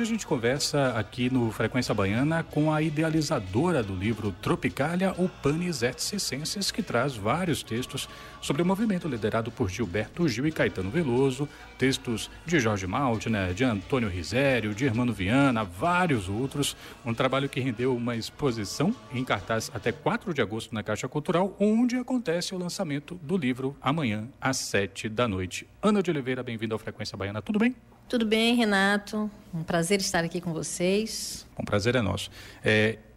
Hoje a gente conversa aqui no Frequência Baiana com a idealizadora do livro Tropicália, Panis et Circenses, que traz vários textos sobre o movimento liderado por Gilberto Gil e Caetano Veloso, textos de Jorge Maltner, de Antônio Risério, de Hermano Viana, vários outros. Um trabalho que rendeu uma exposição em cartaz até 4 de agosto na Caixa Cultural, onde acontece o lançamento do livro amanhã às 7 da noite. Ana de Oliveira, bem-vinda ao Frequência Baiana. Tudo bem? Tudo bem, Renato. Um prazer estar aqui com vocês. Um prazer é nosso.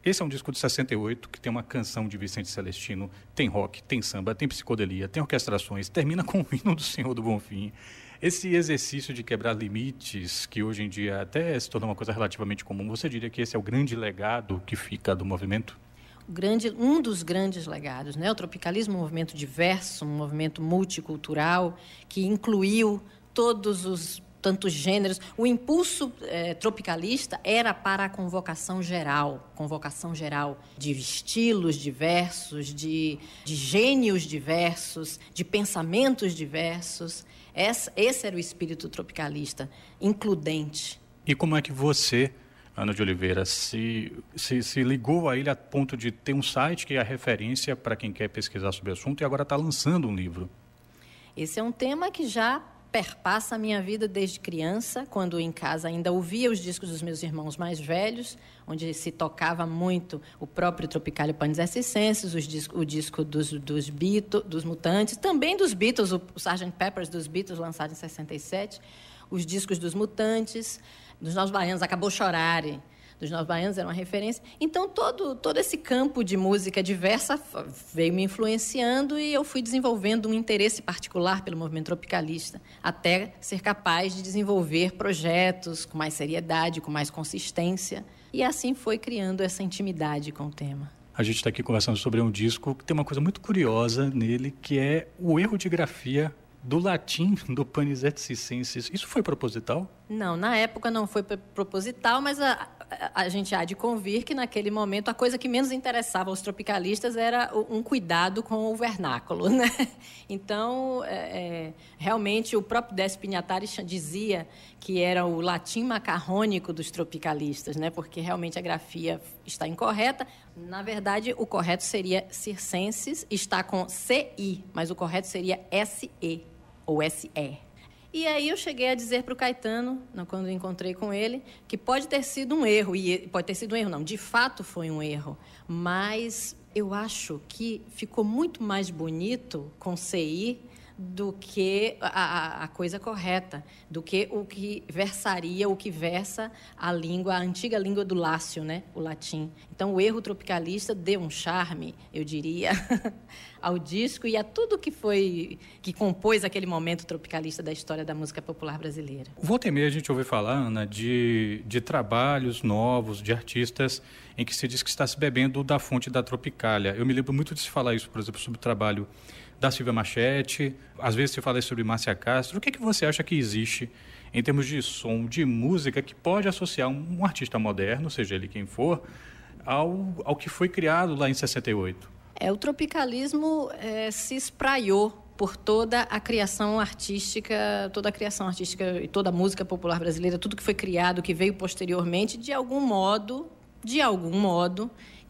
Esse é um disco de 68 que tem uma canção de Vicente Celestino, tem rock, tem samba, tem psicodelia, tem orquestrações, termina com o hino do Senhor do Bonfim. Esse exercício de quebrar limites, que hoje em dia até se tornou uma coisa relativamente comum, você diria que esse é o grande legado que fica do movimento? Um dos grandes legados, né? O tropicalismo é um movimento diverso, um movimento multicultural, que incluiu todos os tantos gêneros. O impulso tropicalista era para a convocação geral de estilos diversos, de gênios diversos, de pensamentos diversos. Esse era o espírito tropicalista, includente. E como é que você, Ana de Oliveira, se ligou a ele a ponto de ter um site que é a referência para quem quer pesquisar sobre o assunto e agora está lançando um livro? Esse é um tema que já perpassa a minha vida desde criança, quando em casa ainda ouvia os discos dos meus irmãos mais velhos, onde se tocava muito o próprio Tropicália, Panis et Circenses, o disco dos Beatles, dos Mutantes, também dos Beatles, o Sgt. Pepper's dos Beatles, lançado em 67, os discos dos Mutantes, dos Novos Baianos, Acabou Chorare, dos Novos Baianos era uma referência. Então, todo esse campo de música diversa veio me influenciando e eu fui desenvolvendo um interesse particular pelo movimento tropicalista, até ser capaz de desenvolver projetos com mais seriedade, com mais consistência. E assim foi criando essa intimidade com o tema. A gente está aqui conversando sobre um disco que tem uma coisa muito curiosa nele, que é o erro de grafia do latim do Panis et Circenses. Isso foi proposital? Não, na época não foi proposital, mas a gente há de convir que naquele momento a coisa que menos interessava aos tropicalistas era um cuidado com o vernáculo, né? Então, realmente o próprio Décio Pignatari dizia que era o latim macarrônico dos tropicalistas, né? Porque realmente a grafia está incorreta. Na verdade, o correto seria circenses, está com CI, mas o correto seria SE ou SE. E aí eu cheguei a dizer para o Caetano, quando encontrei com ele, que pode ter sido um erro, e pode ter sido um erro não, de fato foi um erro, mas eu acho que ficou muito mais bonito com CI do que a coisa correta, do que o que versaria, o que versa a antiga língua do Lácio, né? O latim. Então, o erro tropicalista deu um charme, eu diria, ao disco e a tudo que compôs aquele momento tropicalista da história da música popular brasileira. Volta e meia a gente ouve falar, Ana, de trabalhos novos, de artistas em que se diz que está se bebendo da fonte da Tropicália. Eu me lembro muito de se falar isso, por exemplo, sobre o trabalho da Silvia Machete, às vezes se fala sobre Márcia Castro. O que você acha que existe em termos de som, de música, que pode associar um artista moderno, seja ele quem for, ao que foi criado lá em 68? O tropicalismo se espraiou por toda a criação artística e toda a música popular brasileira, tudo que foi criado, que veio posteriormente, de algum modo,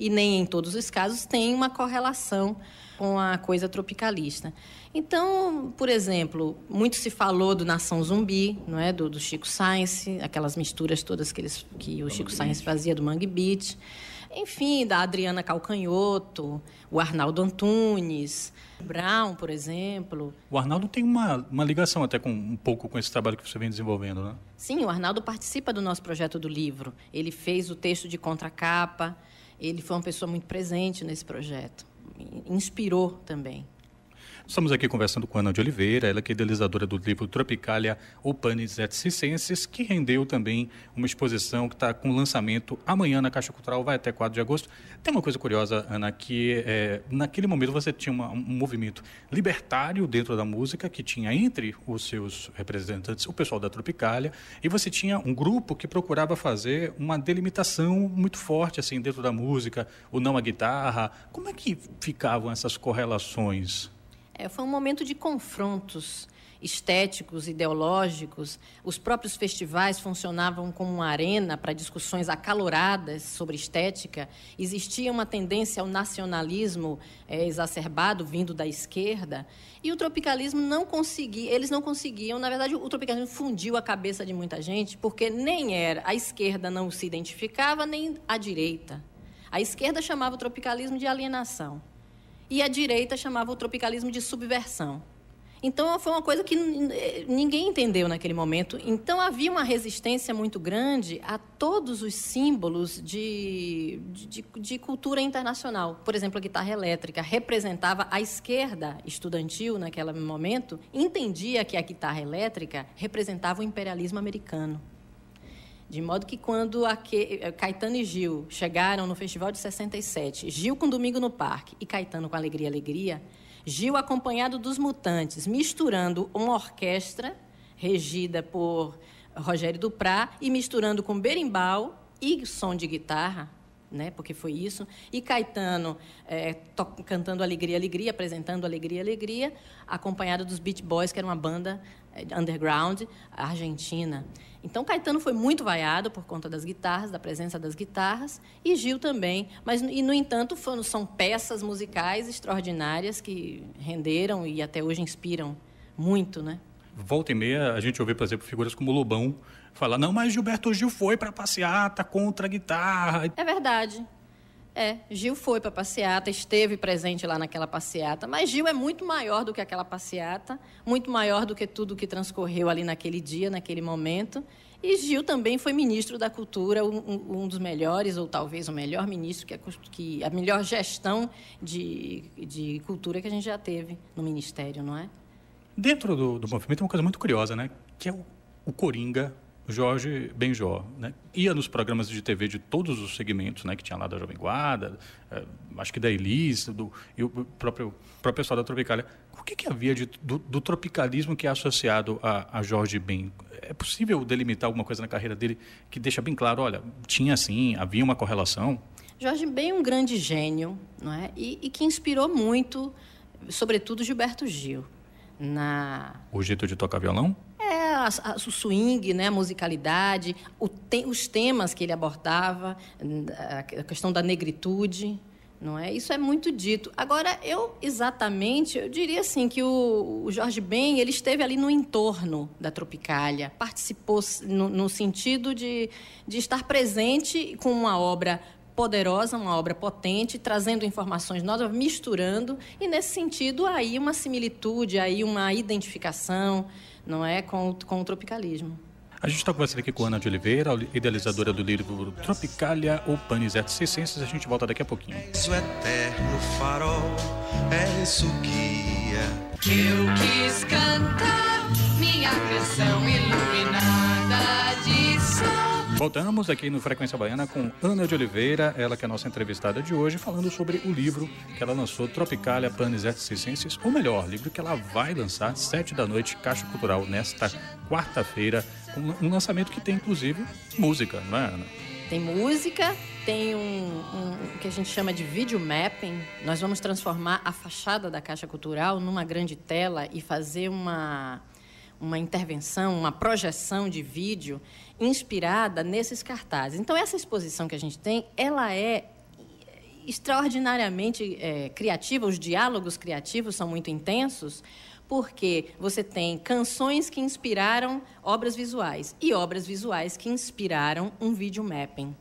e nem em todos os casos, tem uma correlação com a coisa tropicalista. Então, por exemplo, muito se falou do Nação Zumbi, não é? do Chico Science, aquelas misturas todas que o Chico Science fazia do Mangue Beat. Enfim, da Adriana Calcanhoto, o Arnaldo Antunes, Brown, por exemplo. O Arnaldo tem uma ligação até um pouco com esse trabalho que você vem desenvolvendo, né? Sim, o Arnaldo participa do nosso projeto do livro. Ele fez o texto de contracapa, ele foi uma pessoa muito presente nesse projeto. Inspirou também. Estamos aqui conversando com Ana de Oliveira, ela que é idealizadora do livro Tropicália, Panis et Circenses, que rendeu também uma exposição que está com lançamento amanhã na Caixa Cultural, vai até 4 de agosto. Tem uma coisa curiosa, Ana, que naquele momento você tinha um movimento libertário dentro da música, que tinha entre os seus representantes o pessoal da Tropicália, e você tinha um grupo que procurava fazer uma delimitação muito forte assim, dentro da música, o não à guitarra. Como é que ficavam essas correlações? Foi um momento de confrontos estéticos, ideológicos. Os próprios festivais funcionavam como uma arena para discussões acaloradas sobre estética. Existia uma tendência ao nacionalismo exacerbado, vindo da esquerda. E o tropicalismo eles não conseguiam, na verdade, o tropicalismo fundiu a cabeça de muita gente, porque a esquerda não se identificava, nem a direita. A esquerda chamava o tropicalismo de alienação e a direita chamava o tropicalismo de subversão. Então, foi uma coisa que ninguém entendeu naquele momento. Então, havia uma resistência muito grande a todos os símbolos de cultura internacional. Por exemplo, a guitarra elétrica representava a esquerda estudantil, naquele momento, entendia que a guitarra elétrica representava o imperialismo americano. De modo que, quando Caetano e Gil chegaram no Festival de 67, Gil com Domingo no Parque e Caetano com Alegria, Alegria, Gil acompanhado dos Mutantes, misturando uma orquestra regida por Rogério Duprat e misturando com berimbau e som de guitarra, né, porque foi isso, e Caetano cantando Alegria, Alegria, apresentando Alegria, Alegria, acompanhado dos Beach Boys, que era uma banda underground argentina. Então, Caetano foi muito vaiado por conta das guitarras, da presença das guitarras, e Gil também. No entanto, são peças musicais extraordinárias que renderam e até hoje inspiram muito, né? Volta e meia, a gente ouve, por exemplo, figuras como Lobão falar: não, mas Gilberto Gil foi para a passeata contra a guitarra. É verdade. Gil foi para a passeata, esteve presente lá naquela passeata, mas Gil é muito maior do que aquela passeata, muito maior do que tudo que transcorreu ali naquele dia, naquele momento. E Gil também foi ministro da Cultura, um dos melhores, ou talvez o melhor ministro, que a melhor gestão de cultura que a gente já teve no Ministério, não é? Dentro do movimento, é uma coisa muito curiosa, né? Que é o Coringa, Jorge Benjor, né? Ia nos programas de TV de todos os segmentos, né, que tinha lá da Jovem Guarda, acho que da Elis, e o próprio pessoal da Tropicália. O que havia do tropicalismo que é associado a Jorge Ben? É possível delimitar alguma coisa na carreira dele que deixa bem claro, olha, havia uma correlação? Jorge Ben é um grande gênio, não é? E que inspirou muito, sobretudo Gilberto Gil. O jeito de tocar violão? O swing, né, a musicalidade, os temas que ele abordava, a questão da negritude, não é? Isso é muito dito. Agora, eu diria assim que o Jorge Ben, ele esteve ali no entorno da Tropicália, participou no sentido de estar presente com uma obra poderosa, uma obra potente, trazendo informações novas, misturando, e nesse sentido aí uma similitude, aí uma identificação, não é, com o tropicalismo. A gente está conversando aqui com Ana de Oliveira, idealizadora do livro Tropicália ou Panis et Circenses. A gente volta daqui a pouquinho. O eterno farol é isso guia. Eu quis cantar minha canção iluminada de sol. Voltamos aqui no Frequência Baiana com Ana de Oliveira, ela que é a nossa entrevistada de hoje, falando sobre o livro que ela lançou, Tropicália, Panis et Circenses, ou melhor, livro que ela vai lançar 19h, Caixa Cultural, nesta quarta-feira, com um lançamento que tem, inclusive, música, não é, Ana? Tem música, tem o que a gente chama de video mapping. Nós vamos transformar a fachada da Caixa Cultural numa grande tela e fazer uma intervenção, uma projeção de vídeo inspirada nesses cartazes. Então, essa exposição que a gente tem, ela é extraordinariamente criativa, os diálogos criativos são muito intensos, porque você tem canções que inspiraram obras visuais e obras visuais que inspiraram um video mapping.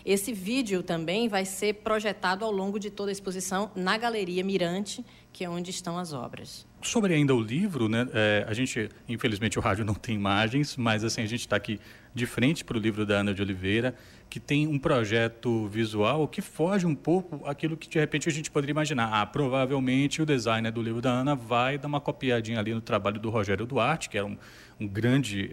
Esse vídeo também vai ser projetado ao longo de toda a exposição na Galeria Mirante, que é onde estão as obras. Sobre ainda o livro, né? A gente, infelizmente, o rádio não tem imagens, mas assim, a gente está aqui de frente para o livro da Ana de Oliveira, que tem um projeto visual que foge um pouco aquilo que, de repente, a gente poderia imaginar. Provavelmente o designer do livro da Ana vai dar uma copiadinha ali no trabalho do Rogério Duarte, que era um grande...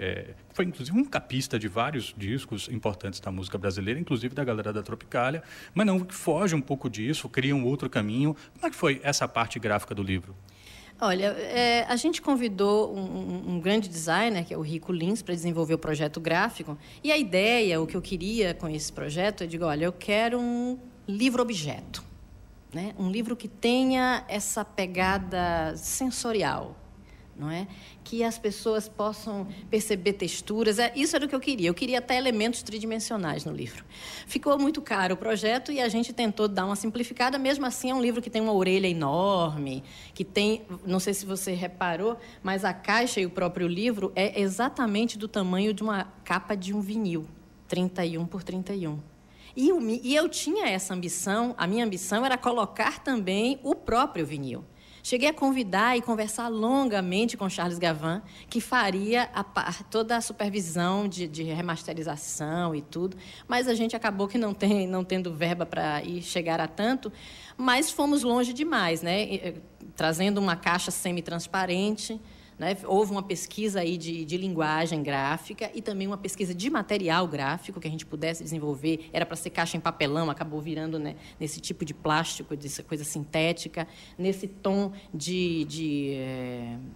foi, inclusive, um capista de vários discos importantes da música brasileira, inclusive da galera da Tropicália, mas não, foge um pouco disso, cria um outro caminho. Como é que foi essa parte gráfica do livro? Olha, a gente convidou um grande designer, que é o Rico Lins, para desenvolver o projeto gráfico. E a ideia, o que eu queria com esse projeto, eu digo, olha, eu quero um livro-objeto, né? Um livro que tenha essa pegada sensorial, não é? Que as pessoas possam perceber texturas. Isso era o que eu queria. Eu queria até elementos tridimensionais no livro. Ficou muito caro o projeto e a gente tentou dar uma simplificada. Mesmo assim, é um livro que tem uma orelha enorme, que tem... Não sei se você reparou, mas a caixa e o próprio livro é exatamente do tamanho de uma capa de um vinil, 31 por 31. E eu tinha essa ambição, a minha ambição era colocar também o próprio vinil. Cheguei a convidar e conversar longamente com Charles Gavin, que faria toda a supervisão de remasterização e tudo, mas a gente acabou que não tendo verba para chegar a tanto, mas fomos longe demais, né? Trazendo uma caixa semi-transparente, né? Houve uma pesquisa aí de linguagem gráfica e também uma pesquisa de material gráfico que a gente pudesse desenvolver. Era para ser caixa em papelão, acabou virando, né, nesse tipo de plástico, dessa coisa sintética, nesse tom de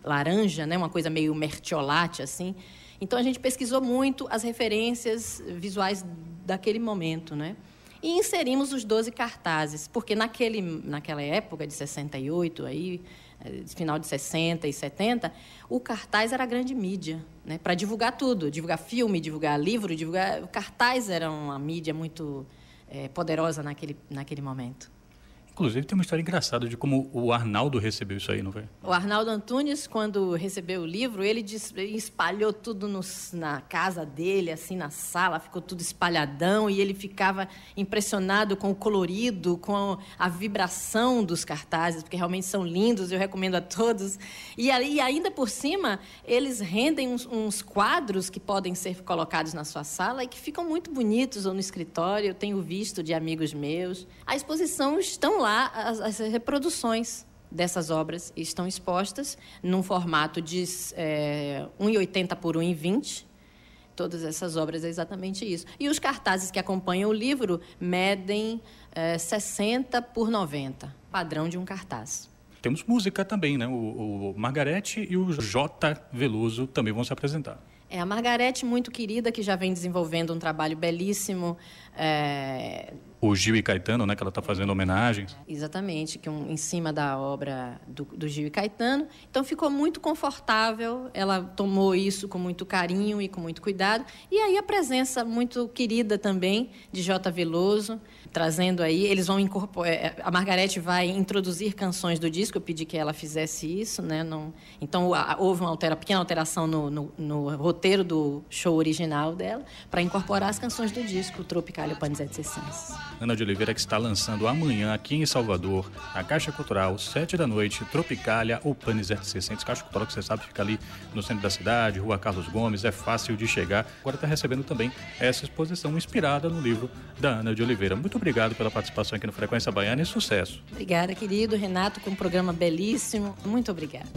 laranja, né, uma coisa meio mertiolate, assim. Então, a gente pesquisou muito as referências visuais daquele momento, né? E inserimos os 12 cartazes, porque naquela época de 68, aí, final de 60 e 70, o cartaz era a grande mídia, né? Para divulgar tudo, divulgar filme, divulgar livro, o cartaz era uma mídia muito poderosa naquele momento. Inclusive, tem uma história engraçada de como o Arnaldo recebeu isso aí, não foi? O Arnaldo Antunes, quando recebeu o livro, ele espalhou tudo na casa dele, assim, na sala, ficou tudo espalhadão, e ele ficava impressionado com o colorido, com a vibração dos cartazes, porque realmente são lindos, eu recomendo a todos. E ainda por cima, eles rendem uns quadros que podem ser colocados na sua sala e que ficam muito bonitos, ou no escritório, eu tenho visto de amigos meus. A exposição estão lá, as reproduções dessas obras estão expostas num formato de 1,80 por 1,20. Todas essas obras é exatamente isso. E os cartazes que acompanham o livro medem 60 por 90, padrão de um cartaz. Temos música também, né? O Margarete e o J. Veloso também vão se apresentar. A Margarete, muito querida, que já vem desenvolvendo um trabalho belíssimo. O Gil e Caetano, né, que ela está fazendo homenagens. Exatamente, em cima da obra do Gil e Caetano. Então, ficou muito confortável, ela tomou isso com muito carinho e com muito cuidado. E aí a presença muito querida também de J. Veloso, trazendo aí, eles vão incorporar... A Margarete vai introduzir canções do disco, eu pedi que ela fizesse isso, né? Então, houve uma pequena alteração no roteiro do show original dela, para incorporar as canções do disco, Tropicália, o Panisette Circenses. Ana de Oliveira, que está lançando amanhã aqui em Salvador, na Caixa Cultural, 7 da noite, Tropicália, o Panisette Circenses. Caixa Cultural, que você sabe, fica ali no centro da cidade, Rua Carlos Gomes, é fácil de chegar. Agora está recebendo também essa exposição inspirada no livro da Ana de Oliveira. Muito obrigado pela participação aqui no Frequência Baiana e sucesso. Obrigada, querido Renato, com um programa belíssimo. Muito obrigada.